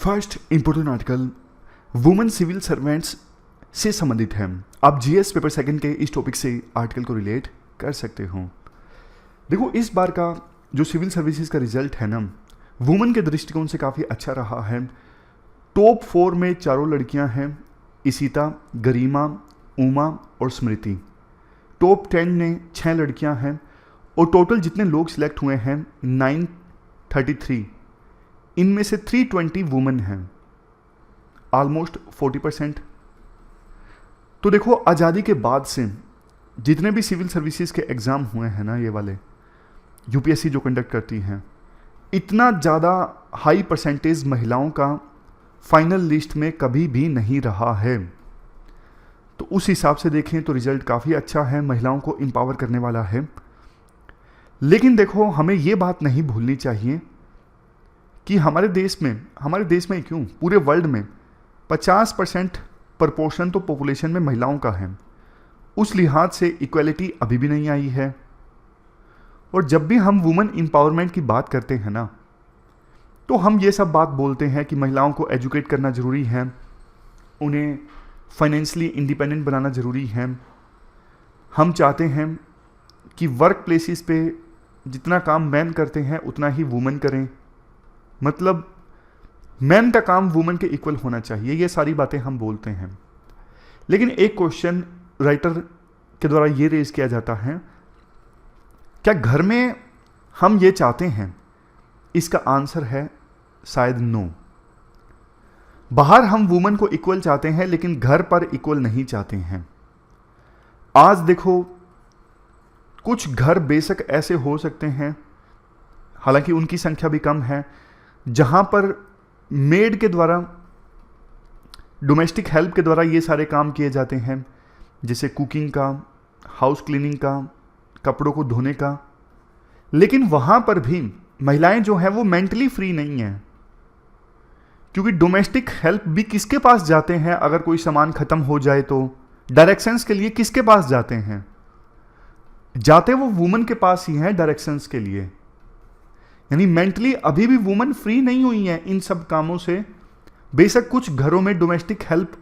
First important article women civil servants से संबंधित है। आप जीएस पेपर सेकंड के इस टॉपिक से आर्टिकल को रिलेट कर सकते हो। देखो, इस बार का जो सिविल सर्विसेज का रिजल्ट है ना, वुमेन के दृष्टिकोण से काफ़ी अच्छा रहा है। टॉप 4 में चारों लड़कियां हैं, इशिता, गरिमा, उमा और स्मृति। टॉप 10 में 6 लड़कियां हैं और टोटल जितने लोग सिलेक्ट हुए हैं 933, इनमें से 320 वुमेन हैं, ऑलमोस्ट 40%। तो देखो, आज़ादी के बाद से जितने भी सिविल सर्विसेज के एग्ज़ाम हुए हैं ना, ये वाले यूपीएससी जो कंडक्ट करती हैं, इतना ज़्यादा हाई परसेंटेज महिलाओं का फाइनल लिस्ट में कभी भी नहीं रहा है। तो उस हिसाब से देखें तो रिजल्ट काफ़ी अच्छा है, महिलाओं को एम्पावर करने वाला है। लेकिन देखो, हमें ये बात नहीं भूलनी चाहिए कि हमारे देश में क्यों पूरे वर्ल्ड में 50% प्रपोर्शन तो पॉपुलेशन में महिलाओं का है। उस लिहाज से इक्वलिटी अभी भी नहीं आई है। और जब भी हम वुमेन एम्पावरमेंट की बात करते हैं ना, तो हम ये सब बात बोलते हैं कि महिलाओं को एजुकेट करना ज़रूरी है, उन्हें फाइनेंशियली इंडिपेंडेंट बनाना ज़रूरी है। हम चाहते हैं कि वर्क प्लेसेस पे जितना काम मैन करते हैं उतना ही वुमेन करें, मतलब मैन का काम वुमेन के इक्वल होना चाहिए। ये सारी बातें हम बोलते हैं। लेकिन एक क्वेश्चन राइटर के द्वारा ये रेज किया जाता है, क्या घर में हम ये चाहते हैं? इसका आंसर है शायद नो। बाहर हम वुमेन को इक्वल चाहते हैं, लेकिन घर पर इक्वल नहीं चाहते हैं। आज देखो, कुछ घर बेशक ऐसे हो सकते हैं, हालांकि उनकी संख्या भी कम है, जहां पर मेड के द्वारा, डोमेस्टिक हेल्प के द्वारा ये सारे काम किए जाते हैं, जैसे कुकिंग का, हाउस क्लीनिंग का, कपड़ों को धोने का। लेकिन वहां पर भी महिलाएं जो हैं वो मेंटली फ्री नहीं हैं, क्योंकि डोमेस्टिक हेल्प भी किसके पास जाते हैं? अगर कोई सामान खत्म हो जाए तो डायरेक्शंस के लिए किसके पास जाते हैं? जाते वो वुमेन के पास ही हैं डायरेक्शंस के लिए। यानी मेंटली अभी भी वुमेन फ्री नहीं हुई है इन सब कामों से। बेशक कुछ घरों में डोमेस्टिक हेल्प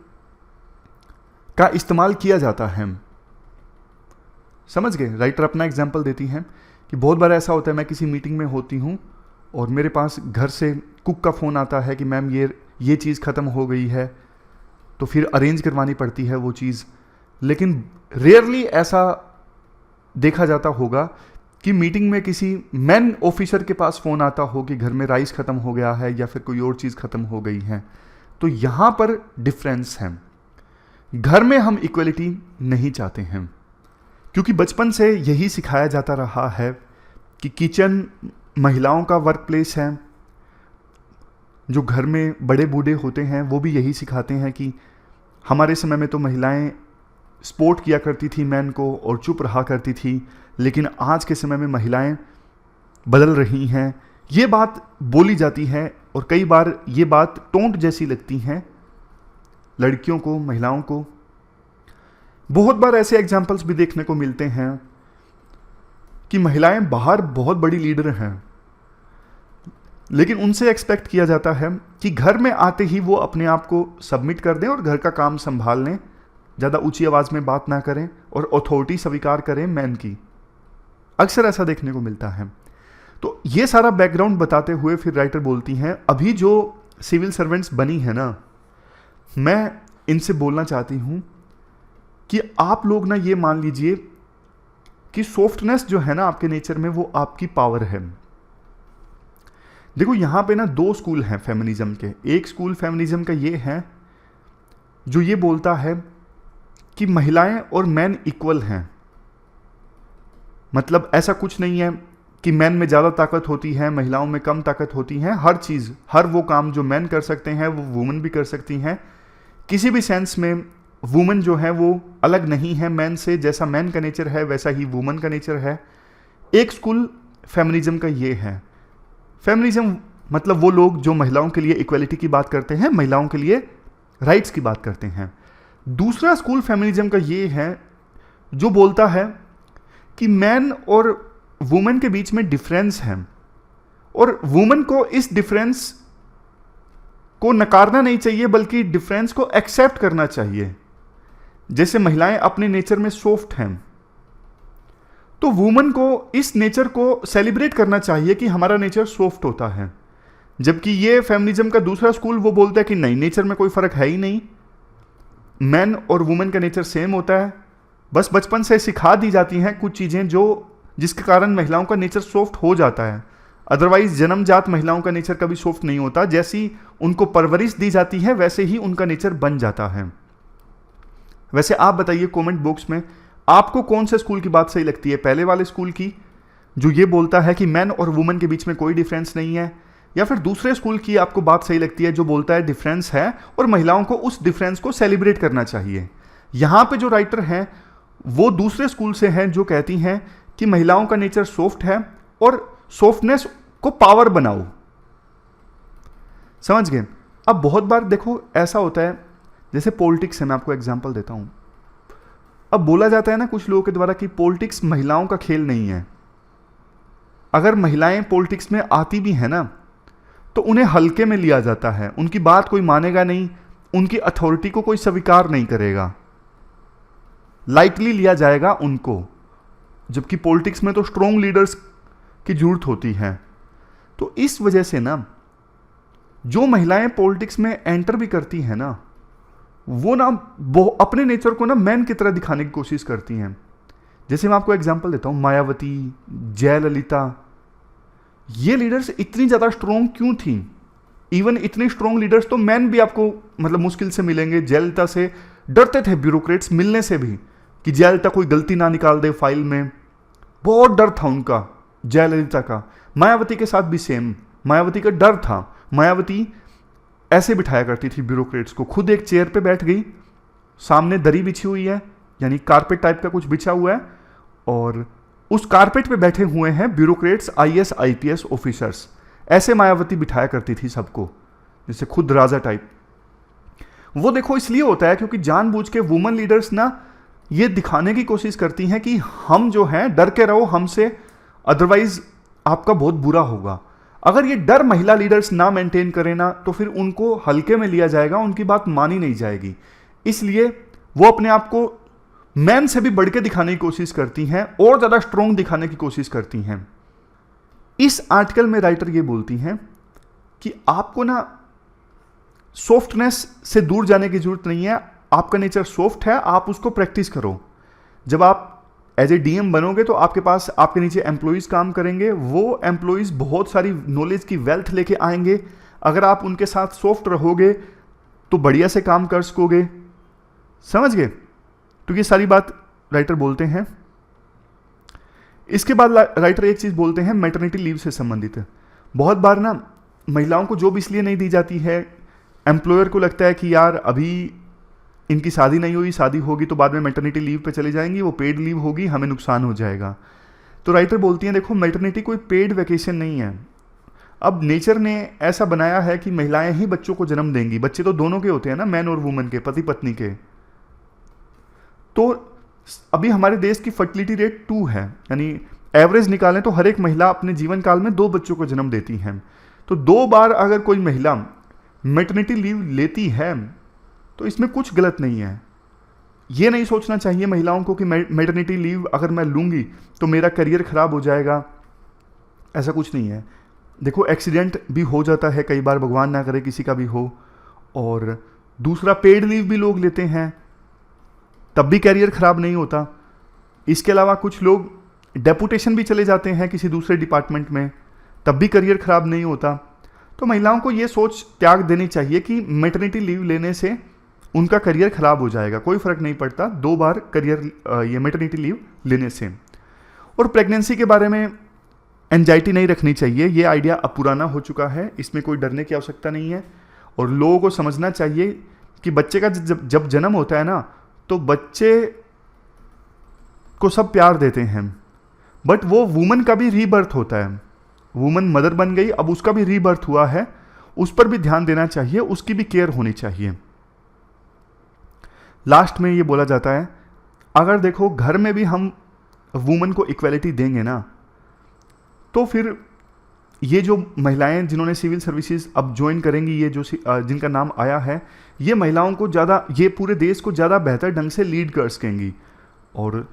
का इस्तेमाल किया जाता है। समझ गए? राइटर अपना एग्जाम्पल देती हैं कि बहुत बार ऐसा होता है, मैं किसी मीटिंग में होती हूँ और मेरे पास घर से कुक का फ़ोन आता है कि मैम ये चीज़ ख़त्म हो गई है, तो फिर अरेंज करवानी पड़ती है वो चीज़। लेकिन रेयरली ऐसा देखा जाता होगा कि मीटिंग में किसी मैन ऑफिसर के पास फ़ोन आता हो कि घर में राइस ख़त्म हो गया है या फिर कोई और चीज़ ख़त्म हो गई है। तो यहाँ पर डिफरेंस है। घर में हम इक्वलिटी नहीं चाहते हैं, क्योंकि बचपन से यही सिखाया जाता रहा है कि किचन महिलाओं का वर्क प्लेस है। जो घर में बड़े बूढ़े होते हैं वो भी यही सिखाते हैं कि हमारे समय में तो महिलाएं सपोर्ट किया करती थी मैन को और चुप रहा करती थी, लेकिन आज के समय में महिलाएं बदल रही हैं। ये बात बोली जाती है और कई बार ये बात टोंट जैसी लगती हैं लड़कियों को, महिलाओं को। बहुत बार ऐसे एग्जाम्पल्स भी देखने को मिलते हैं कि महिलाएं बाहर बहुत बड़ी लीडर हैं, लेकिन उनसे एक्सपेक्ट किया जाता है कि घर में आते ही वो अपने आप को सबमिट कर दें और घर का काम संभाल लें, ज़्यादा ऊंची आवाज़ में बात ना करें और अथॉरिटी स्वीकार करें मैन की। अक्सर ऐसा देखने को मिलता है। तो ये सारा बैकग्राउंड बताते हुए फिर राइटर बोलती हैं, अभी जो सिविल सर्वेंट्स बनी है ना, मैं इनसे बोलना चाहती हूँ कि आप लोग ना ये मान लीजिए कि सॉफ्टनेस जो है ना आपके नेचर में, वो आपकी पावर है। देखो, यहाँ पे ना 2 स्कूल हैं फेमिनिज्म के। एक स्कूल फेमिनिज्म का ये है जो ये बोलता है कि महिलाएं और मैन इक्वल हैं, मतलब ऐसा कुछ नहीं है कि मैन में ज़्यादा ताकत होती है, महिलाओं में कम ताकत होती है। हर चीज़, हर वो काम जो मैन कर सकते हैं वो वुमेन भी कर सकती हैं। किसी भी सेंस में वुमेन जो है वो अलग नहीं है मैन से। जैसा मैन का नेचर है वैसा ही वुमेन का नेचर है। एक स्कूल फेमिनिज्म का ये है। फेमिनिज्म मतलब वो लोग जो महिलाओं के लिए इक्वलिटी की बात करते हैं, महिलाओं के लिए राइट्स की बात करते हैं। दूसरा स्कूल फेमिनिज्म का ये है जो बोलता है कि मैन और वुमेन के बीच में डिफरेंस है और वुमेन को इस डिफरेंस को नकारना नहीं चाहिए, बल्कि डिफरेंस को एक्सेप्ट करना चाहिए। जैसे महिलाएं अपने नेचर में सॉफ्ट हैं, तो वुमन को इस नेचर को सेलिब्रेट करना चाहिए कि हमारा नेचर सॉफ्ट होता है। जबकि ये फेमिनिज्म का दूसरा स्कूल वो बोलता है कि नहीं, नेचर में कोई फर्क है ही नहीं, मैन और वुमेन का नेचर सेम होता है। बस बचपन से सिखा दी जाती हैं कुछ चीज़ें जिसके कारण महिलाओं का नेचर सॉफ्ट हो जाता है। अदरवाइज जन्मजात महिलाओं का नेचर कभी सॉफ्ट नहीं होता। जैसी उनको परवरिश दी जाती है वैसे ही उनका नेचर बन जाता है। वैसे आप बताइए कमेंट बॉक्स में, आपको कौन से स्कूल की बात सही लगती है? पहले वाले स्कूल की जो ये बोलता है कि मैन और वुमेन के बीच में कोई डिफरेंस नहीं है, या फिर दूसरे स्कूल की आपको बात सही लगती है जो बोलता है डिफरेंस है और महिलाओं को उस डिफरेंस को सेलिब्रेट करना चाहिए? यहाँ पे जो राइटर हैं वो दूसरे स्कूल से हैं जो कहती हैं कि महिलाओं का नेचर सॉफ्ट है और सॉफ्टनेस को पावर बनाओ। समझ गए? अब बहुत बार देखो ऐसा होता है, जैसे पॉलिटिक्स है, मैं आपको एग्जांपल देता हूं। अब बोला जाता है ना कुछ लोगों के द्वारा कि पॉलिटिक्स महिलाओं का खेल नहीं है। अगर महिलाएं पॉलिटिक्स में आती भी है ना, तो उन्हें हल्के में लिया जाता है, उनकी बात कोई मानेगा नहीं, उनकी अथॉरिटी को कोई स्वीकार नहीं करेगा, लाइटली लिया जाएगा उनको। जबकि पॉलिटिक्स में तो स्ट्रॉन्ग लीडर्स की जरूरत होती है। तो इस वजह से ना जो महिलाएं पॉलिटिक्स में एंटर भी करती हैं ना, वो ना अपने नेचर को ना मैन की तरह दिखाने की कोशिश करती हैं। जैसे मैं आपको एग्जांपल देता हूं, मायावती, जयललिता, ये लीडर्स इतनी ज़्यादा स्ट्रॉन्ग क्यों थी? इवन इतनी स्ट्रॉन्ग लीडर्स तो मैन भी आपको मतलब मुश्किल से मिलेंगे। जयललिता से डरते थे ब्यूरोक्रेट्स मिलने से भी, कि जयललिता कोई गलती ना निकाल दे फाइल में, बहुत डर था उनका जयललिता का। मायावती के साथ भी सेम, मायावती का डर था। मायावती ऐसे बिठाया करती थी ब्यूरोक्रेट्स को, खुद एक चेयर पे बैठ गई, सामने दरी बिछी हुई है, यानी कारपेट टाइप का कुछ बिछा हुआ है, और उस कारपेट पे बैठे हुए हैं ब्यूरोक्रेट्स, आईएएस आईपीएस ऑफिसर्स। ऐसे मायावती बिठाया करती थी सबको, जैसे खुद राजा टाइप। वो देखो इसलिए होता है क्योंकि जानबूझ के वुमेन लीडर्स ना ये दिखाने की कोशिश करती हैं कि हम जो हैं डर के रहो हमसे, अदरवाइज आपका बहुत बुरा होगा। अगर ये डर महिला लीडर्स ना मेंटेन करें ना, तो फिर उनको हल्के में लिया जाएगा, उनकी बात मानी नहीं जाएगी। इसलिए वो अपने आप को मैन से भी बढ़ के दिखाने की कोशिश करती हैं और ज़्यादा स्ट्रॉन्ग दिखाने की कोशिश करती हैं। इस आर्टिकल में राइटर ये बोलती हैं कि आपको ना सॉफ्टनेस से दूर जाने की जरूरत नहीं है। आपका नेचर सॉफ्ट है, आप उसको प्रैक्टिस करो। जब आप एज ए डीएम बनोगे तो आपके पास आपके नीचे एम्प्लॉयज़ काम करेंगे, वो एम्प्लॉयज़ बहुत सारी नॉलेज की वेल्थ लेके आएंगे। अगर आप उनके साथ सॉफ्ट रहोगे तो बढ़िया से काम कर सकोगे। समझ गए? तो ये सारी बात राइटर बोलते हैं। इसके बाद राइटर एक चीज़ बोलते हैं मैटरनिटी लीव से संबंधित। बहुत बार ना महिलाओं को जॉब इसलिए नहीं दी जाती है, एम्प्लॉयर को लगता है कि यार अभी इनकी शादी नहीं हुई, शादी होगी तो बाद में मैटरनिटी लीव पे चली जाएंगी, वो पेड लीव होगी, हमें नुकसान हो जाएगा। तो राइटर बोलती हैं देखो, मैटरनिटी कोई पेड वैकेशन नहीं है। अब नेचर ने ऐसा बनाया है कि महिलाएं ही बच्चों को जन्म देंगी। बच्चे तो दोनों के होते हैं ना, मैन और वुमन के, पति पत्नी के। तो अभी हमारे देश की फर्टिलिटी रेट 2 है, यानी एवरेज निकालें तो हर एक महिला अपने जीवन काल में 2 बच्चों को जन्म देती हैं। तो 2 बार अगर कोई महिला मैटरनिटी लीव लेती है तो इसमें कुछ गलत नहीं है। ये नहीं सोचना चाहिए महिलाओं को कि मैटरनिटी लीव अगर मैं लूँगी तो मेरा करियर ख़राब हो जाएगा, ऐसा कुछ नहीं है। देखो एक्सीडेंट भी हो जाता है कई बार, भगवान ना करे किसी का भी हो, और दूसरा पेड लीव भी लोग लेते हैं, तब भी करियर ख़राब नहीं होता। इसके अलावा कुछ लोग डेपुटेशन भी चले जाते हैं किसी दूसरे डिपार्टमेंट में, तब भी करियर ख़राब नहीं होता। तो महिलाओं को ये सोच त्याग देनी चाहिए कि मैटरनिटी लीव लेने से उनका करियर ख़राब हो जाएगा। कोई फ़र्क नहीं पड़ता 2 बार करियर ये मैटरनिटी लीव लेने से। और प्रेगनेंसी के बारे में एंजाइटी नहीं रखनी चाहिए, ये आइडिया अब पुराना हो चुका है, इसमें कोई डरने की आवश्यकता नहीं है। और लोगों को समझना चाहिए कि बच्चे का जब जन्म होता है ना, तो बच्चे को सब प्यार देते हैं, बट वो वुमन का भी रीबर्थ होता है। वुमन मदर बन गई, अब उसका भी रीबर्थ हुआ है, उस पर भी ध्यान देना चाहिए, उसकी भी केयर होनी चाहिए। लास्ट में ये बोला जाता है, अगर देखो घर में भी हम वुमन को इक्वलिटी देंगे ना, तो फिर ये जो महिलाएं जिन्होंने सिविल सर्विसेज अब ज्वाइन करेंगी, ये जो जिनका नाम आया है, ये महिलाओं को ज़्यादा, ये पूरे देश को ज़्यादा बेहतर ढंग से लीड कर सकेंगी और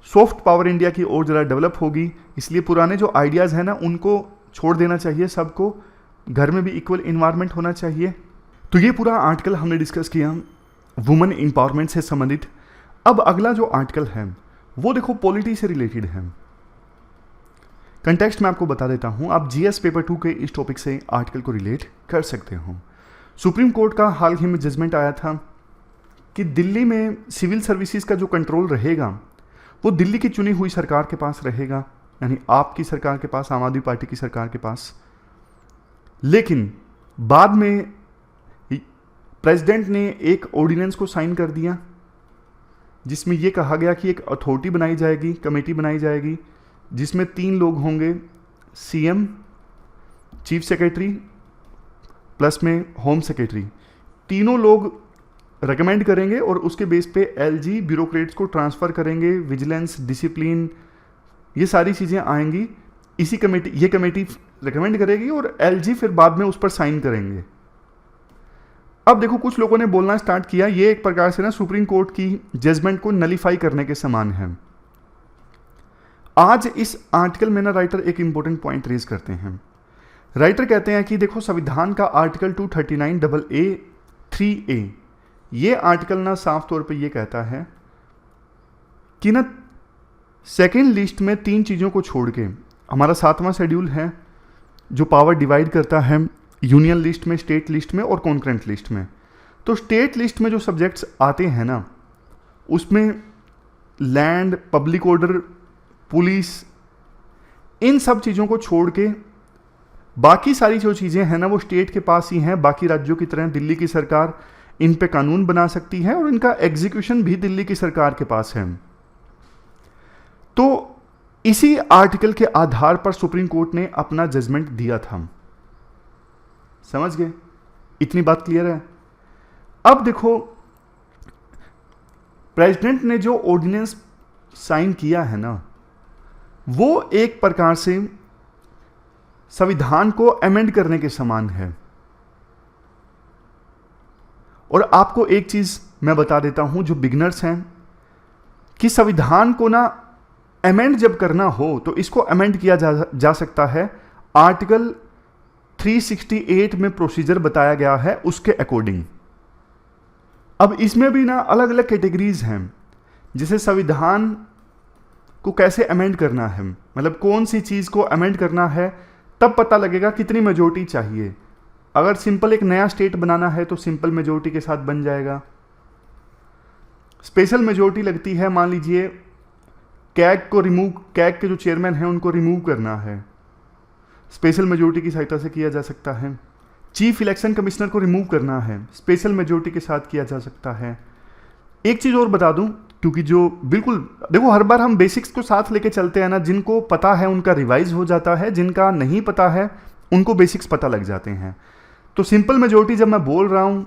सॉफ्ट पावर इंडिया की ओर ज़रा डेवलप होगी। इसलिए पुराने जो आइडियाज़ हैं ना, उनको छोड़ देना चाहिए। सबको घर में भी इक्वल इन्वायरमेंट होना चाहिए। तो ये पूरा आर्टिकल हमने डिस्कस किया वुमेन एम्पावरमेंट से संबंधित। अब अगला जो आर्टिकल है वो देखो पॉलिटी से रिलेटेड है। कंटेक्स्ट मैं आपको बता देता हूं, आप जीएस पेपर 2 के इस टॉपिक से आर्टिकल को रिलेट कर सकते हो। सुप्रीम कोर्ट का हाल ही में जजमेंट आया था कि दिल्ली में सिविल सर्विसेज का जो कंट्रोल रहेगा वो दिल्ली की चुनी हुई सरकार के पास रहेगा, यानी आपकी सरकार के पास, आम आदमी पार्टी की सरकार के पास। लेकिन बाद में प्रेसिडेंट ने एक ऑर्डिनेंस को साइन कर दिया जिसमें यह कहा गया कि एक अथॉरिटी बनाई जाएगी, कमेटी बनाई जाएगी, जिसमें 3 लोग होंगे, सीएम, चीफ सेक्रेटरी प्लस में होम सेक्रेटरी। तीनों लोग रेकमेंड करेंगे और उसके बेस पे एलजी ब्यूरोक्रेट्स को ट्रांसफ़र करेंगे, विजिलेंस, डिसिप्लिन, ये सारी चीज़ें आएंगी। इसी कमेटी, ये कमेटी रेकमेंड करेगी और एलजी फिर बाद में उस पर साइन करेंगे। अब देखो कुछ लोगों ने बोलना स्टार्ट किया, ये एक प्रकार से ना सुप्रीम कोर्ट की जजमेंट को नलीफाई करने के समान है। आज इस आर्टिकल में ना राइटर एक इंपॉर्टेंट पॉइंट रेज करते हैं। राइटर कहते हैं कि देखो संविधान का आर्टिकल 239AA(3)(a) ये आर्टिकल ना साफ तौर पे ये कहता है कि ना सेकेंड लिस्ट में 3 चीज़ों को छोड़ के हमारा 7वां शेड्यूल है जो पावर डिवाइड करता है यूनियन लिस्ट में, स्टेट लिस्ट में और कॉन्करेंट लिस्ट में। तो स्टेट लिस्ट में जो सब्जेक्ट्स आते हैं ना, उसमें लैंड, पब्लिक ऑर्डर, पुलिस, इन सब चीज़ों को छोड़ के बाकी सारी जो चीज़ें हैं ना वो स्टेट के पास ही हैं। बाकी राज्यों की तरह दिल्ली की सरकार इन पे कानून बना सकती है और इनका एग्जीक्यूशन भी दिल्ली की सरकार के पास है। तो इसी आर्टिकल के आधार पर सुप्रीम कोर्ट ने अपना जजमेंट दिया था। समझ गए? इतनी बात क्लियर है। अब देखो प्रेसिडेंट ने जो ऑर्डिनेंस साइन किया है ना, वो एक प्रकार से संविधान को अमेंड करने के समान है। और आपको एक चीज मैं बता देता हूं जो बिगिनर्स हैं, कि संविधान को ना अमेंड जब करना हो तो इसको अमेंड किया जा सकता है। आर्टिकल 368 में प्रोसीजर बताया गया है उसके अकॉर्डिंग। अब इसमें भी ना अलग अलग कैटेगरीज हैं, जैसे संविधान को कैसे अमेंड करना है, मतलब कौन सी चीज़ को अमेंड करना है, तब पता लगेगा कितनी मेजोरिटी चाहिए। अगर सिंपल एक नया स्टेट बनाना है तो सिंपल मेजोरिटी के साथ बन जाएगा। स्पेशल मेजोरिटी लगती है, मान लीजिए कैग के जो चेयरमैन हैं उनको रिमूव करना है, स्पेशल मेजोरिटी की सहायता से किया जा सकता है। चीफ इलेक्शन कमिश्नर को रिमूव करना है, स्पेशल मेजोरिटी के साथ किया जा सकता है। एक चीज़ और बता दूं, क्योंकि जो बिल्कुल देखो हर बार हम बेसिक्स को साथ लेके चलते हैं ना, जिनको पता है उनका रिवाइज हो जाता है, जिनका नहीं पता है उनको बेसिक्स पता लग जाते हैं। तो सिंपल मेजोरिटी जब मैं बोल रहा हूं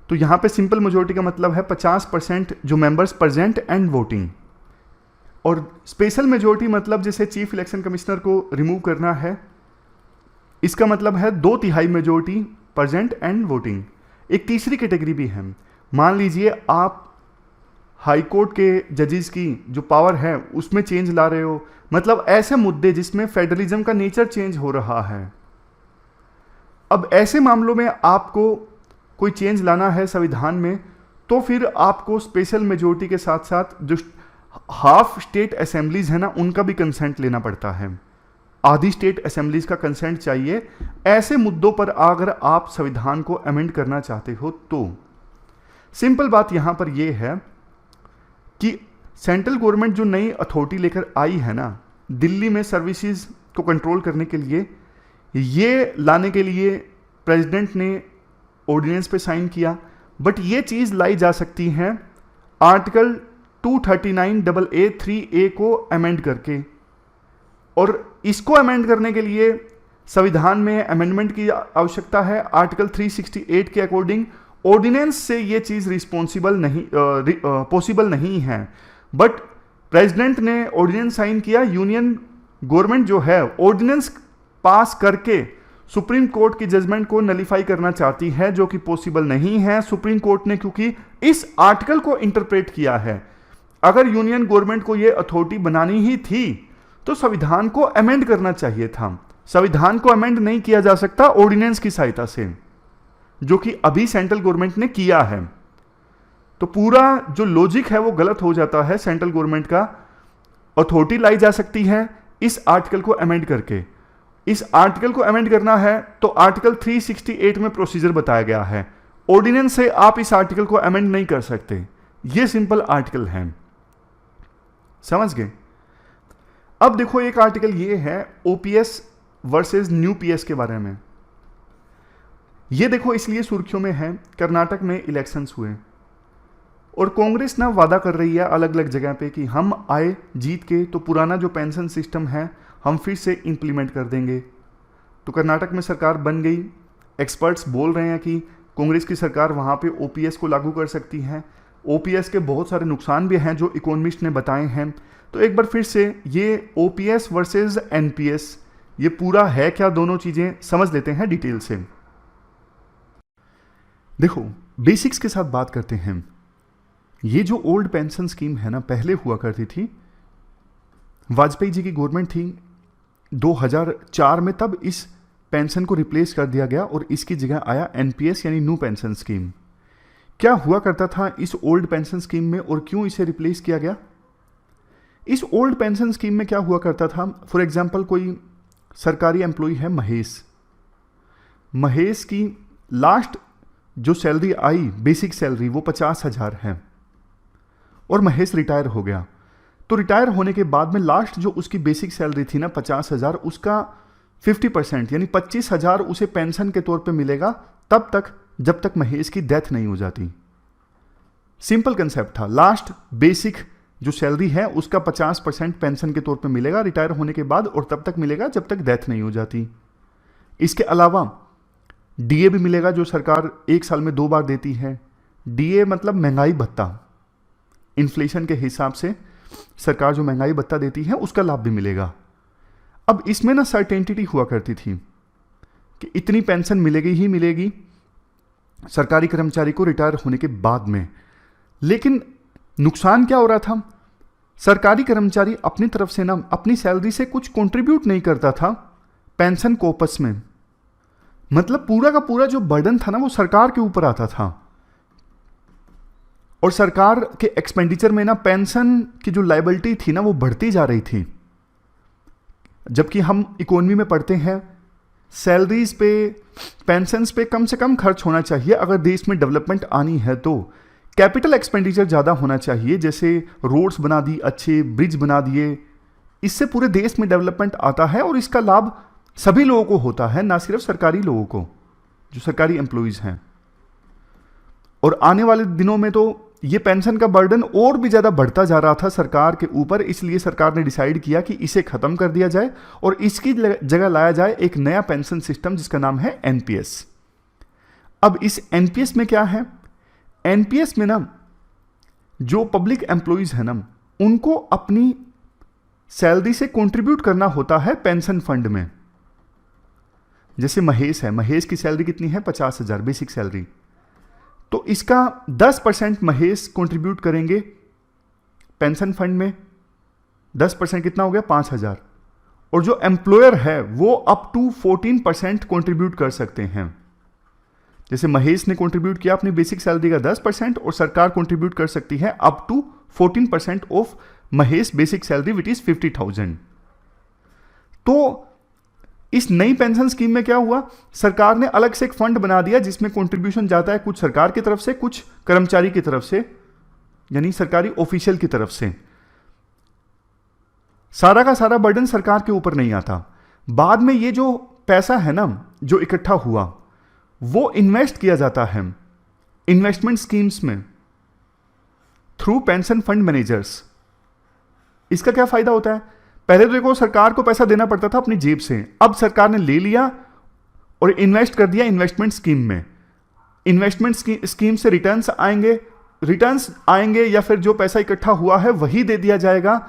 तो यहाँ पे सिंपल मेजोरिटी का मतलब है 50% जो मेंबर्स प्रेजेंट एंड वोटिंग। और स्पेशल मेजोरिटी मतलब जैसे चीफ इलेक्शन कमिश्नर को रिमूव करना है, इसका मतलब है 2/3 मेजोरिटी प्रेजेंट एंड वोटिंग। एक तीसरी कैटेगरी भी है, मान लीजिए आप हाई कोर्ट के जजेस की जो पावर है उसमें चेंज ला रहे हो, मतलब ऐसे मुद्दे जिसमें फेडरलिज्म का नेचर चेंज हो रहा है। अब ऐसे मामलों में आपको कोई चेंज लाना है संविधान में, तो फिर आपको स्पेशल मेजोरिटी के साथ साथ जो हाफ स्टेट असेंबलीज है ना उनका भी कंसेंट लेना पड़ता है, आधी स्टेट असेंबलीज का कंसेंट चाहिए। ऐसे मुद्दों पर अगर आप संविधान को अमेंड करना चाहते हो तो सिंपल बात यहां पर यह है कि सेंट्रल गवर्नमेंट जो नई अथॉरिटी लेकर आई है ना दिल्ली में सर्विसेज को कंट्रोल करने के लिए, ये लाने के लिए प्रेसिडेंट ने ऑर्डिनेंस पे साइन किया। बट ये चीज़ लाई जा सकती है आर्टिकल 239AA(3)(a) को अमेंड करके, और इसको अमेंड करने के लिए संविधान में अमेंडमेंट की आवश्यकता है। आर्टिकल 368 के अकॉर्डिंग ऑर्डिनेंस से ये चीज़ पॉसिबल नहीं है। बट प्रेसिडेंट ने ऑर्डिनेंस साइन किया, यूनियन गवर्नमेंट जो है ऑर्डिनेंस पास करके सुप्रीम कोर्ट की जजमेंट को नलीफाई करना चाहती है, जो कि पॉसिबल नहीं है सुप्रीम कोर्ट ने, क्योंकि इस आर्टिकल को इंटरप्रेट किया है। अगर यूनियन गवर्नमेंट को यह अथॉरिटी बनानी ही थी तो संविधान को अमेंड करना चाहिए था। संविधान को अमेंड नहीं किया जा सकता ऑर्डिनेंस की सहायता से, जो कि अभी सेंट्रल गवर्नमेंट ने किया है। तो पूरा जो लॉजिक है वो गलत हो जाता है। सेंट्रल गवर्नमेंट का अथॉरिटी लाई जा सकती है इस आर्टिकल को अमेंड करके। इस आर्टिकल को अमेंड करना है तो आर्टिकल 368 में प्रोसीजर बताया गया है। ऑर्डिनेंस से आप इस आर्टिकल को अमेंड नहीं कर सकते। ये सिंपल आर्टिकल है, समझ गए। अब देखो एक आर्टिकल ये है ओपीएस वर्सेस न्यू पीएस के बारे में। ये देखो इसलिए सुर्खियों में है, कर्नाटक में इलेक्शंस हुए और कांग्रेस ना वादा कर रही है अलग अलग जगह पे कि हम आए जीत के तो पुराना जो पेंशन सिस्टम है हम फिर से इंप्लीमेंट कर देंगे। तो कर्नाटक में सरकार बन गई। एक्सपर्ट्स बोल रहे हैं कि कांग्रेस की सरकार वहाँ पे ओपीएस को लागू कर सकती है। ओपीएस के बहुत सारे नुकसान भी हैं जो इकोनॉमिस्ट ने बताए हैं। तो एक बार फिर से ये ओपीएस वर्सेस एनपीएस, ये पूरा है क्या, दोनों चीज़ें समझ लेते हैं डिटेल से। देखो बेसिक्स के साथ बात करते हैं। ये जो ओल्ड पेंशन स्कीम है ना, पहले हुआ करती थी, वाजपेयी जी की गवर्नमेंट थी 2004 में, तब इस पेंशन को रिप्लेस कर दिया गया और इसकी जगह आया एनपीएस यानी न्यू पेंशन स्कीम। क्या हुआ करता था इस ओल्ड पेंशन स्कीम में और क्यों इसे रिप्लेस किया गया? इस ओल्ड पेंशन स्कीम में क्या हुआ करता था, फॉर एग्जांपल कोई सरकारी एम्प्लॉय है महेश की लास्ट जो सैलरी आई बेसिक सैलरी वो 50,000 है और महेश रिटायर हो गया। तो रिटायर होने के बाद में लास्ट जो उसकी बेसिक सैलरी थी ना 50,000, उसका 50% यानी 25,000 उसे पेंशन के तौर पे मिलेगा तब तक जब तक महेश की डेथ नहीं हो जाती। सिंपल कंसेप्ट था। लास्ट बेसिक जो सैलरी है उसका 50% पेंशन के तौर पे मिलेगा रिटायर होने के बाद और तब तक मिलेगा जब तक डेथ नहीं हो जाती। इसके अलावा डीए भी मिलेगा जो सरकार 1 साल में 2 बार देती है। डीए मतलब महंगाई भत्ता, इन्फ्लेशन के हिसाब से सरकार जो महंगाई भत्ता देती है उसका लाभ भी मिलेगा। अब इसमें ना सर्टेनिटी हुआ करती थी कि इतनी पेंशन मिलेगी ही मिलेगी सरकारी कर्मचारी को रिटायर होने के बाद में। लेकिन नुकसान क्या हो रहा था, सरकारी कर्मचारी अपनी तरफ से ना अपनी सैलरी से कुछ कंट्रीब्यूट नहीं करता था पेंशन कोपस में। मतलब पूरा का पूरा जो बर्डन था ना वो सरकार के ऊपर आता था और सरकार के एक्सपेंडिचर में ना पेंशन की जो लायबिलिटी थी ना वो बढ़ती जा रही थी। जबकि हम इकोनॉमी में पढ़ते हैं सैलरीज पे पेंशन्स पे कम से कम खर्च होना चाहिए अगर देश में डेवलपमेंट आनी है। तो कैपिटल एक्सपेंडिचर ज़्यादा होना चाहिए, जैसे रोड्स बना दी, अच्छे ब्रिज बना दिए, इससे पूरे देश में डेवलपमेंट आता है और इसका लाभ सभी लोगों को होता है, ना सिर्फ सरकारी लोगों को जो सरकारी एम्प्लॉइज हैं। और आने वाले दिनों में तो ये पेंशन का बर्डन और भी ज़्यादा बढ़ता जा रहा था सरकार के ऊपर, इसलिए सरकार ने डिसाइड किया कि इसे ख़त्म कर दिया जाए और इसकी जगह लाया जाए एक नया पेंशन सिस्टम जिसका नाम है एनपीएस। अब इस एनपीएस में क्या है, एनपीएस में ना जो पब्लिक एम्प्लॉइज है ना उनको अपनी सैलरी से कंट्रीब्यूट करना होता है पेंशन फंड में। जैसे महेश है, महेश की सैलरी कितनी है 50,000 बेसिक सैलरी, तो इसका 10% महेश कंट्रीब्यूट करेंगे पेंशन फंड में। 10% कितना हो गया 5,000। और जो एम्प्लॉयर है वो अप टू 14% कंट्रीब्यूट कर सकते हैं। जैसे महेश ने कंट्रीब्यूट किया अपनी बेसिक सैलरी का 10% और सरकार कंट्रीब्यूट कर सकती है अप टू 14% ऑफ महेश बेसिक सैलरी विच इज 50,000। तो इस नई पेंशन स्कीम में क्या हुआ, सरकार ने अलग से एक फंड बना दिया जिसमें कंट्रीब्यूशन जाता है कुछ सरकार की तरफ से कुछ कर्मचारी की तरफ से, यानी सरकारी ऑफिशियल की तरफ से। सारा का सारा बर्डन सरकार के ऊपर नहीं आता। बाद में ये जो पैसा है ना जो इकट्ठा हुआ वो इन्वेस्ट किया जाता है इन्वेस्टमेंट स्कीम्स में थ्रू पेंशन फंड मैनेजर्स। इसका क्या फायदा होता है, पहले तो देखो सरकार को पैसा देना पड़ता था अपनी जेब से, अब सरकार ने ले लिया और इन्वेस्ट कर दिया इन्वेस्टमेंट स्कीम में। इन्वेस्टमेंट स्कीम से रिटर्न्स आएंगे या फिर जो पैसा इकट्ठा हुआ है वही दे दिया जाएगा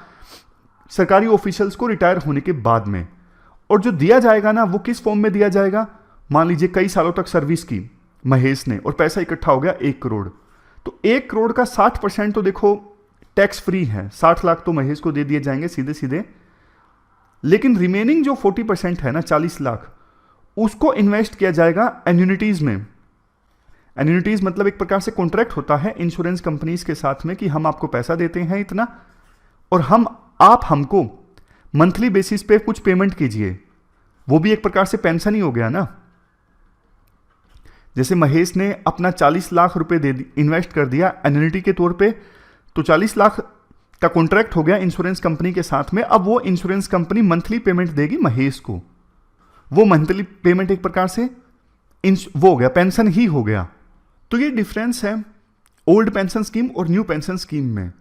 सरकारी ऑफिशियल्स को रिटायर होने के बाद में। और जो दिया जाएगा ना वो किस फॉर्म में दिया जाएगा, मान लीजिए कई सालों तक सर्विस की महेश ने और पैसा इकट्ठा हो गया 1 करोड़, तो 1 करोड़ का 60% तो देखो टैक्स फ्री है, 60 लाख तो महेश को दे दिए जाएंगे सीधे सीधे, लेकिन रिमेनिंग जो 40% है ना 40 लाख, उसको इन्वेस्ट किया जाएगा एन्युनिटीज में। एन्युनिटीज मतलब एक प्रकार से कॉन्ट्रैक्ट होता है इंश्योरेंस कंपनीज के साथ में कि हम आपको पैसा देते हैं इतना और आप हमको मंथली बेसिस पे कुछ पेमेंट कीजिए, वो भी एक प्रकार से पेंशन ही हो गया ना। जैसे महेश ने अपना 40 लाख रुपए इन्वेस्ट कर दिया एन्युनिटी के तौर पे, तो 40 लाख का कॉन्ट्रैक्ट हो गया इंश्योरेंस कंपनी के साथ में। अब वो इंश्योरेंस कंपनी मंथली पेमेंट देगी महेश को, वो मंथली पेमेंट एक प्रकार से वो हो गया, पेंशन ही हो गया। तो ये डिफरेंस है ओल्ड पेंशन स्कीम और न्यू पेंशन स्कीम में।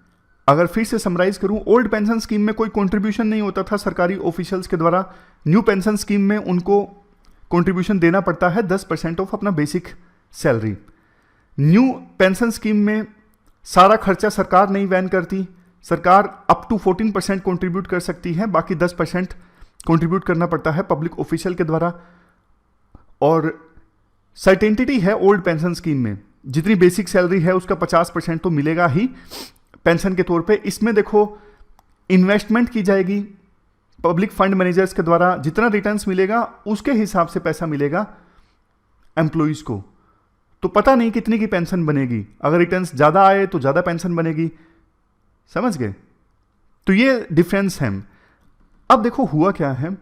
अगर फिर से समराइज करूं, ओल्ड पेंशन स्कीम में कोई कंट्रीब्यूशन नहीं होता था सरकारी ऑफिशियल्स के द्वारा, न्यू पेंशन स्कीम में उनको कंट्रीब्यूशन देना पड़ता है 10% ऑफ अपना basic salary. New pension scheme में सारा खर्चा सरकार नहीं वहन करती, सरकार अप टू 14% कंट्रीब्यूट कर सकती है, बाकी 10% कंट्रीब्यूट करना पड़ता है पब्लिक ऑफिशियल के द्वारा। और सर्टेनिटी है ओल्ड पेंशन स्कीम में, जितनी बेसिक सैलरी है उसका 50% तो मिलेगा ही पेंशन के तौर पे। इसमें देखो इन्वेस्टमेंट की जाएगी पब्लिक फंड मैनेजर्स के द्वारा, जितना रिटर्न्स मिलेगा उसके हिसाब से पैसा मिलेगा एम्प्लॉइज को। तो पता नहीं कितनी की पेंशन बनेगी, अगर रिटर्न्स ज़्यादा आए तो ज़्यादा पेंशन बनेगी, समझ गए। तो ये डिफरेंस है। अब देखो हुआ क्या है,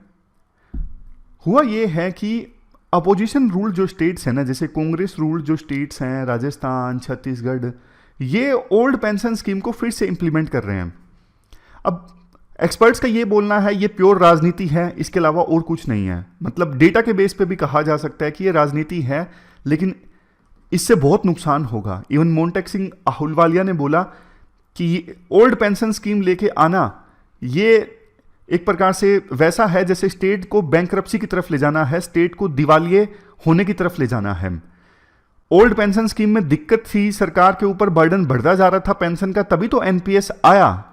हुआ ये है कि अपोजिशन रूल जो स्टेट्स हैं ना, जैसे कांग्रेस रूल जो स्टेट्स हैं राजस्थान, छत्तीसगढ़, ये ओल्ड पेंशन स्कीम को फिर से इंप्लीमेंट कर रहे हैं। अब एक्सपर्ट्स का ये बोलना है ये प्योर राजनीति है, इसके अलावा और कुछ नहीं है। मतलब डेटा के बेस पे भी कहा जा सकता है कि ये राजनीति है, लेकिन इससे बहुत नुकसान होगा। इवन मोन्टेक सिंह अहलूवालिया ने बोला कि ओल्ड पेंशन स्कीम लेके आना ये एक प्रकार से वैसा है जैसे स्टेट को बैंकरप्सी की तरफ ले जाना है, स्टेट को दिवालिये होने की तरफ ले जाना है। ओल्ड पेंशन स्कीम में दिक्कत थी, सरकार के ऊपर बर्डन बढ़ता जा रहा था पेंशन का, तभी तो एनपीएस आया।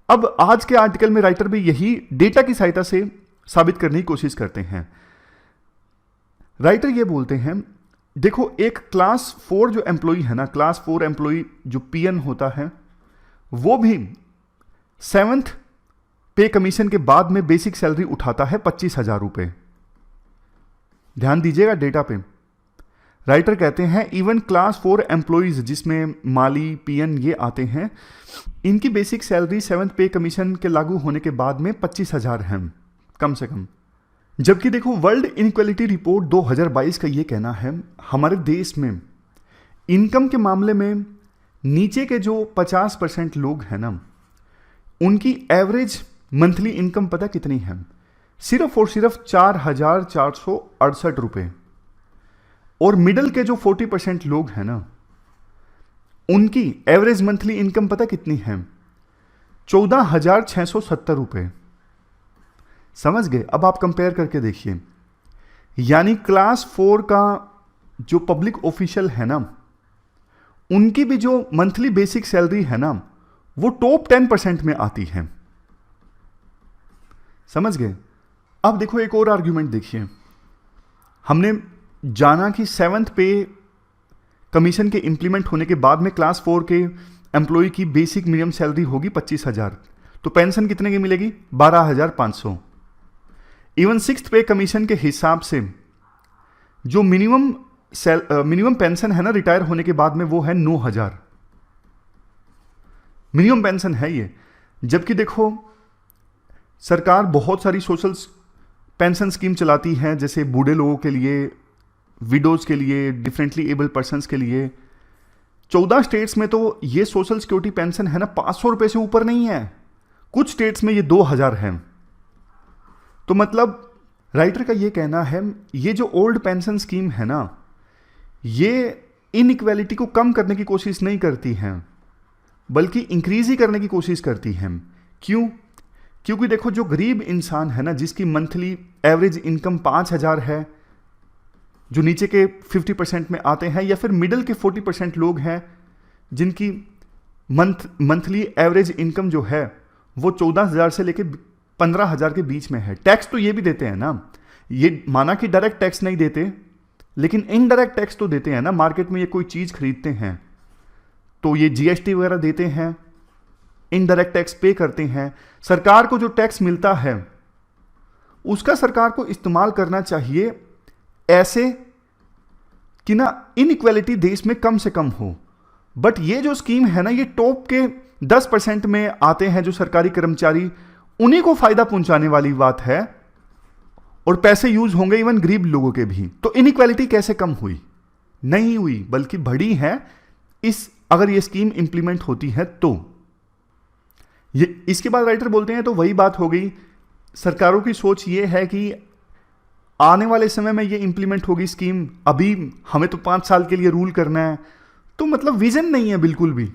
अब आज के आर्टिकल में राइटर भी यही डेटा की सहायता से साबित करने की कोशिश करते हैं। राइटर ये बोलते हैं, देखो एक क्लास 4 जो एम्प्लॉय है ना, क्लास 4 एम्प्लॉय जो पीएन होता है, वो भी 7th पे कमीशन के बाद में बेसिक सैलरी उठाता है 25,000 रुपए। ध्यान दीजिएगा डेटा पे। राइटर कहते हैं इवन क्लास 4 एम्प्लॉइज जिसमें माली, पीएन ये आते हैं, इनकी बेसिक सैलरी 7th पे कमीशन के लागू होने के बाद में 25,000 है कम से कम। जबकि देखो वर्ल्ड इनइक्वालिटी रिपोर्ट 2022 का ये कहना है हमारे देश में इनकम के मामले में नीचे के जो 50% लोग हैं ना, उनकी एवरेज मंथली इनकम पता कितनी है? सिर्फ और सिर्फ 4,468 रुपए। और मिडल के जो 40% लोग हैं ना, उनकी एवरेज मंथली इनकम पता कितनी है? 14,670 रुपए। समझ गए? अब आप कंपेयर करके देखिए, यानी क्लास 4 का जो पब्लिक ऑफिशियल है ना, उनकी भी जो मंथली बेसिक सैलरी है ना, वो टॉप 10% में आती है। समझ गए? अब देखो एक और आर्ग्यूमेंट देखिए, हमने जाना कि 7th पे कमीशन के इंप्लीमेंट होने के बाद में क्लास 4 के एम्प्लॉय की बेसिक मिनिमम सैलरी होगी 25,000, तो पेंशन कितने की मिलेगी? 12,500। इवन 6th पे कमीशन के हिसाब से जो मिनिमम पेंशन है ना रिटायर होने के बाद में, वो है 9,000 मिनिमम पेंशन है ये। जबकि देखो सरकार बहुत सारी सोशल पेंशन स्कीम चलाती है, जैसे बूढ़े लोगों के लिए, विडोज के लिए, डिफरेंटली एबल पर्सन्स के लिए। 14 स्टेट्स में तो ये सोशल सिक्योरिटी पेंशन है ना 500 रुपए से ऊपर नहीं है, कुछ स्टेट्स में ये 2,000 है। तो मतलब राइटर का ये कहना है ये जो ओल्ड पेंशन स्कीम है ना, ये इनइक्वालिटी को कम करने की कोशिश नहीं करती है, बल्कि इंक्रीज ही करने की कोशिश करती है। क्यों? क्योंकि देखो जो गरीब इंसान है ना, जिसकी मंथली एवरेज इनकम 5,000 है, जो नीचे के 50% में आते हैं, या फिर मिडिल के 40% लोग हैं जिनकी मंथली एवरेज इनकम जो है वो 14,000 से लेके 15,000 के बीच में है। टैक्स तो ये भी देते हैं ना, ये माना कि डायरेक्ट टैक्स नहीं देते, लेकिन इनडायरेक्ट टैक्स तो देते हैं ना। मार्केट में ये कोई चीज़ खरीदते हैं तो ये जीएसटी वगैरह देते हैं, इनडायरेक्ट टैक्स पे करते हैं। सरकार को जो टैक्स मिलता है उसका सरकार को इस्तेमाल करना चाहिए ऐसे कि ना इनइक्वालिटी देश में कम से कम हो। बट ये जो स्कीम है ना, ये टॉप के 10% में आते हैं जो सरकारी कर्मचारी, उन्हीं को फायदा पहुंचाने वाली बात है, और पैसे यूज होंगे इवन गरीब लोगों के भी। तो इनइक्वालिटी कैसे कम हुई? नहीं हुई, बल्कि बढ़ी है अगर ये स्कीम इंप्लीमेंट होती है तो। ये इसके बाद राइटर बोलते हैं तो वही बात हो गई, सरकारों की सोच ये है कि आने वाले समय में ये इंप्लीमेंट होगी स्कीम, अभी हमें तो 5 साल के लिए रूल करना है, तो मतलब विजन नहीं है बिल्कुल भी।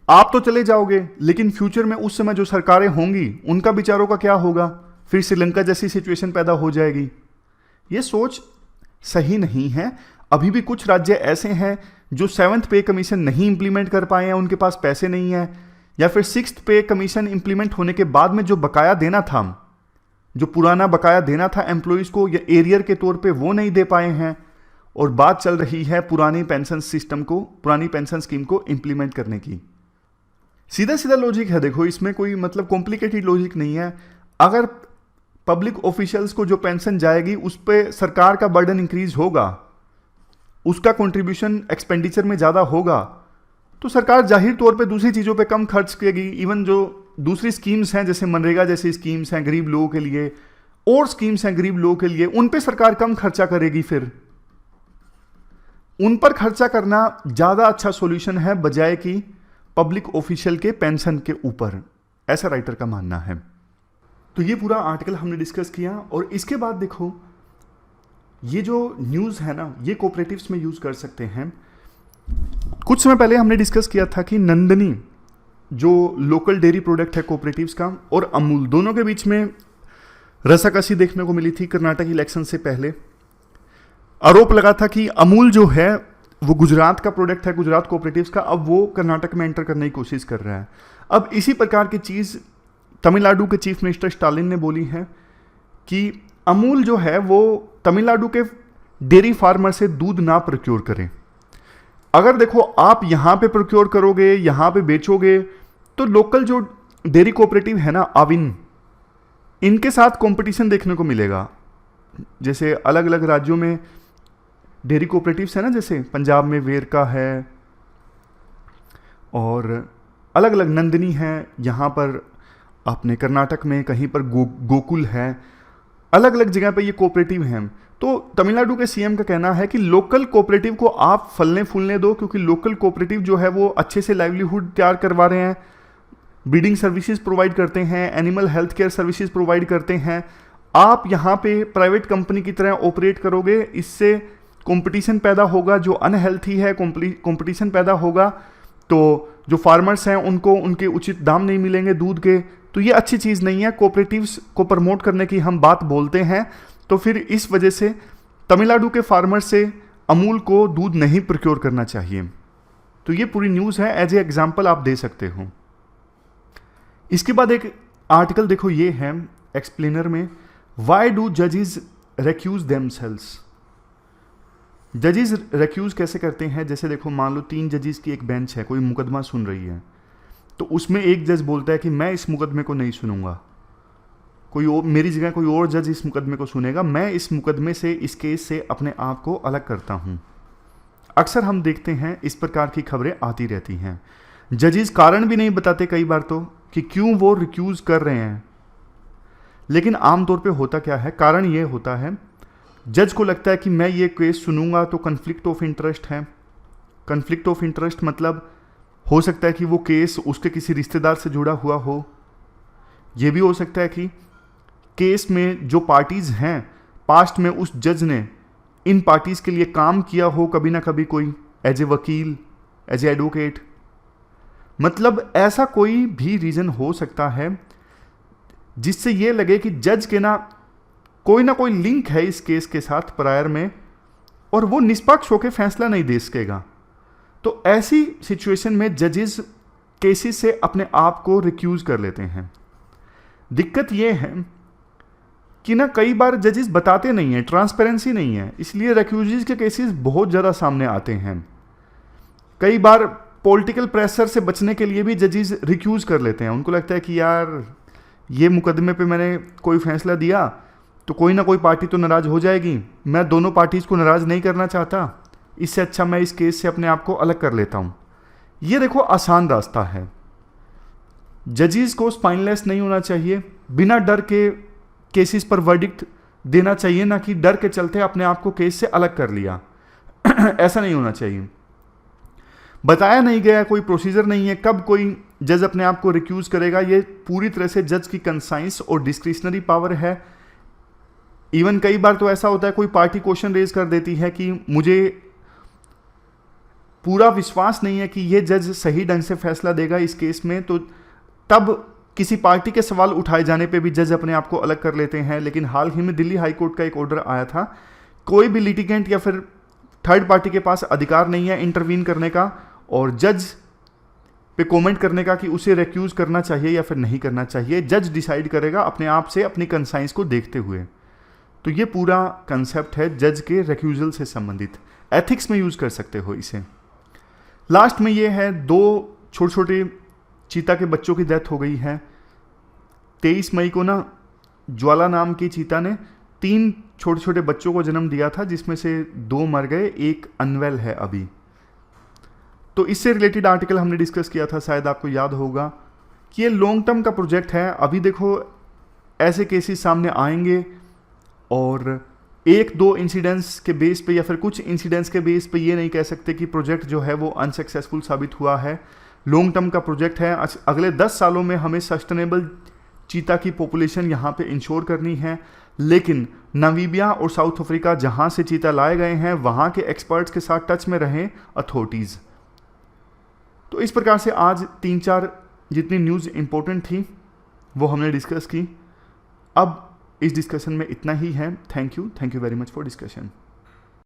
आप तो चले जाओगे, लेकिन फ्यूचर में उस समय जो सरकारें होंगी उनका बेचारों का क्या होगा? फिर श्रीलंका जैसी सिचुएशन पैदा हो जाएगी। ये सोच सही नहीं है। अभी भी कुछ राज्य ऐसे हैं जो 7th पे कमीशन नहीं इंप्लीमेंट कर पाए हैं, उनके पास पैसे नहीं है, या फिर 6th पे कमीशन इंप्लीमेंट होने के बाद में जो बकाया देना था, जो पुराना बकाया देना था एम्प्लॉइज को या एरियर के तौर पे, वो नहीं दे पाए हैं, और बात चल रही है पुरानी पेंशन सिस्टम को, पुरानी पेंशन स्कीम को इंप्लीमेंट करने की। सीधा सीधा लॉजिक है, देखो इसमें कोई मतलब कॉम्प्लिकेटेड लॉजिक नहीं है। अगर पब्लिक ऑफिशियल्स को जो पेंशन जाएगी उस पर सरकार का बर्डन इंक्रीज होगा, उसका कंट्रीब्यूशन एक्सपेंडिचर में ज़्यादा होगा, तो सरकार जाहिर तौर पे दूसरी चीज़ों पे कम खर्च करेगी। इवन जो दूसरी स्कीम्स हैं जैसे मनरेगा जैसी स्कीम्स हैं गरीब लोगों के लिए, और स्कीम्स हैं गरीब लोगों के लिए, उन पे सरकार कम खर्चा करेगी। फिर उन पर खर्चा करना ज़्यादा अच्छा सॉल्यूशन है बजाय कि पब्लिक ऑफिशियल के पेंशन के ऊपर, ऐसा राइटर का मानना है। तो ये पूरा आर्टिकल हमने डिस्कस किया, और इसके बाद देखो ये जो न्यूज़ है ना, ये कोऑपरेटिव्स में यूज़ कर सकते हैं। कुछ समय पहले हमने डिस्कस किया था कि नंदनी जो लोकल डेयरी प्रोडक्ट है कोऑपरेटिव्स का, और अमूल, दोनों के बीच में रसाकसी देखने को मिली थी कर्नाटक इलेक्शन से पहले। आरोप लगा था कि अमूल जो है वो गुजरात का प्रोडक्ट है, गुजरात कोऑपरेटिव्स का, अब वो कर्नाटक में एंटर करने की कोशिश कर रहा है। अब इसी प्रकार की चीज़ तमिलनाडु के चीफ मिनिस्टर स्टालिन ने बोली है कि अमूल जो है वो तमिलनाडु के डेयरी फार्मर से दूध ना प्रोक्योर करें। अगर देखो आप यहाँ पे प्रोक्योर करोगे, यहाँ पे बेचोगे, तो लोकल जो डेयरी कोऑपरेटिव है ना, आविन, इनके साथ कंपटीशन देखने को मिलेगा। जैसे अलग अलग राज्यों में डेयरी कोऑपरेटिव्स है ना, जैसे पंजाब में वेरका है, और अलग अलग नंदनी है, यहाँ पर अपने कर्नाटक में कहीं पर गोकुल है, अलग अलग जगह पे ये कोऑपरेटिव हैं। तो तमिलनाडु के सीएम का कहना है कि लोकल कोऑपरेटिव को आप फलने फूलने दो, क्योंकि लोकल कोऑपरेटिव जो है वो अच्छे से लाइवलीहुड तैयार करवा रहे हैं, ब्रीडिंग सर्विसेज प्रोवाइड करते हैं, animal health care services provide करते हैं। आप यहाँ पे प्राइवेट कंपनी की तरह ऑपरेट करोगे, इससे कंपटीशन पैदा होगा, जो अनहेल्थी है कंपटीशन पैदा होगा, तो जो फार्मर्स हैं उनको उनके उचित दाम नहीं मिलेंगे दूध के, तो ये अच्छी चीज़ नहीं है। कोऑपरेटिव्स को प्रमोट करने की हम बात बोलते हैं, तो फिर इस वजह से तमिलनाडु के फार्मर से अमूल को दूध नहीं प्रोक्योर करना चाहिए। तो ये पूरी न्यूज़ है, एज ए एग्जाम्पल आप दे सकते हो। इसके बाद एक आर्टिकल देखो, ये है एक्सप्लेनर में, वाई डू जजेस रेक्यूज देमसेल्व्स। जजेस रेक्यूज कैसे करते हैं? जैसे देखो, मान लो 3 जजेस की एक बेंच है, कोई मुकदमा सुन रही है, तो उसमें एक जज बोलता है कि मैं इस मुकदमे को नहीं सुनूंगा, कोई और मेरी जगह कोई और जज इस मुकदमे को सुनेगा, मैं इस मुकदमे से, इस केस से अपने आप को अलग करता हूं। अक्सर हम देखते हैं इस प्रकार की खबरें आती रहती हैं। जजेस कारण भी नहीं बताते कई बार तो कि क्यों वो रिक्यूज कर रहे हैं, लेकिन आमतौर पे होता क्या है, कारण ये होता है जज को लगता है कि मैं ये केस सुनूंगा तो कन्फ्लिक्ट ऑफ इंटरेस्ट है। कन्फ्लिक्ट ऑफ इंटरेस्ट मतलब हो सकता है कि वो केस उसके किसी रिश्तेदार से जुड़ा हुआ हो, ये भी हो सकता है कि केस में जो पार्टीज़ हैं पास्ट में उस जज ने इन पार्टीज़ के लिए काम किया हो कभी ना कभी, कोई एज ए वकील, एज ए एडवोकेट, मतलब ऐसा कोई भी रीज़न हो सकता है जिससे ये लगे कि जज के ना कोई लिंक है इस केस के साथ प्रायर में, और वो निष्पक्ष होकर फैसला नहीं दे सकेगा। तो ऐसी सिचुएशन में जजेस केसेस से अपने आप को रिक्यूज कर लेते हैं। दिक्कत ये है कि ना कई बार जजेस बताते नहीं हैं, ट्रांसपेरेंसी नहीं है, इसलिए रेक्यूजीज के केसेस बहुत ज़्यादा सामने आते हैं। कई बार पॉलिटिकल प्रेशर से बचने के लिए भी जजेस रिक्यूज़ कर लेते हैं। उनको लगता है कि यार ये मुकदमे पे मैंने कोई फैसला दिया तो कोई ना कोई पार्टी तो नाराज़ हो जाएगी, मैं दोनों पार्टीज़ को नाराज़ नहीं करना चाहता, इससे अच्छा मैं इस केस से अपने आप को अलग कर लेता हूँ। ये देखो आसान रास्ता है। जजेस को स्पाइनलेस नहीं होना चाहिए, बिना डर के केसेस पर वर्डिक्ट देना चाहिए, ना कि डर के चलते अपने आप को केस से अलग कर लिया। ऐसा नहीं होना चाहिए। बताया नहीं गया, कोई प्रोसीजर नहीं है कब कोई जज अपने आप को रिक्यूज करेगा। ये पूरी तरह से जज की कंसाइंस और डिस्क्रिशनरी पावर है। इवन कई बार तो ऐसा होता है कोई पार्टी क्वेश्चन रेज कर देती है कि मुझे पूरा विश्वास नहीं है कि ये जज सही ढंग से फैसला देगा इस केस में, तो तब किसी पार्टी के सवाल उठाए जाने पे भी जज अपने आप को अलग कर लेते हैं। लेकिन हाल ही में दिल्ली हाई कोर्ट का एक ऑर्डर आया था, कोई भी लिटिगेंट या फिर थर्ड पार्टी के पास अधिकार नहीं है इंटरवीन करने का और जज पे कमेंट करने का कि उसे रिक्यूज करना चाहिए या फिर नहीं करना चाहिए। जज डिसाइड करेगा अपने आप से, अपनी कंसाइंस को देखते हुए। तो ये पूरा कंसेप्ट है जज के रिक्यूजल से संबंधित। एथिक्स में यूज कर सकते हो इसे। लास्ट में ये है, 2 छोटे छोटे चीता के बच्चों की डेथ हो गई है। 23 मई को ना ज्वाला नाम की चीता ने 3 छोटे छोटे बच्चों को जन्म दिया था, जिसमें से 2 मर गए, एक अनवेल है अभी। तो इससे रिलेटेड आर्टिकल हमने डिस्कस किया था, शायद आपको याद होगा कि ये लॉन्ग टर्म का प्रोजेक्ट है। अभी देखो ऐसे केसेस सामने आएंगे और 1-2 इंसिडेंट्स के बेस पे या फिर कुछ इंसिडेंट्स के बेस पे ये नहीं कह सकते कि प्रोजेक्ट जो है वो अनसक्सेसफुल साबित हुआ है। लॉन्ग टर्म का प्रोजेक्ट है। अगले 10 सालों में हमें सस्टेनेबल चीता की पॉपुलेशन यहाँ पे इंश्योर करनी है। लेकिन नामीबिया और साउथ अफ्रीका जहाँ से चीता लाए गए हैं वहाँ के एक्सपर्ट्स के साथ टच में रहें अथॉरिटीज़। तो इस प्रकार से आज 3-4 जितनी न्यूज़ इंपॉर्टेंट थी वो हमने डिस्कस की। अब इस डिस्कशन में इतना ही है। Thank you very much for discussion.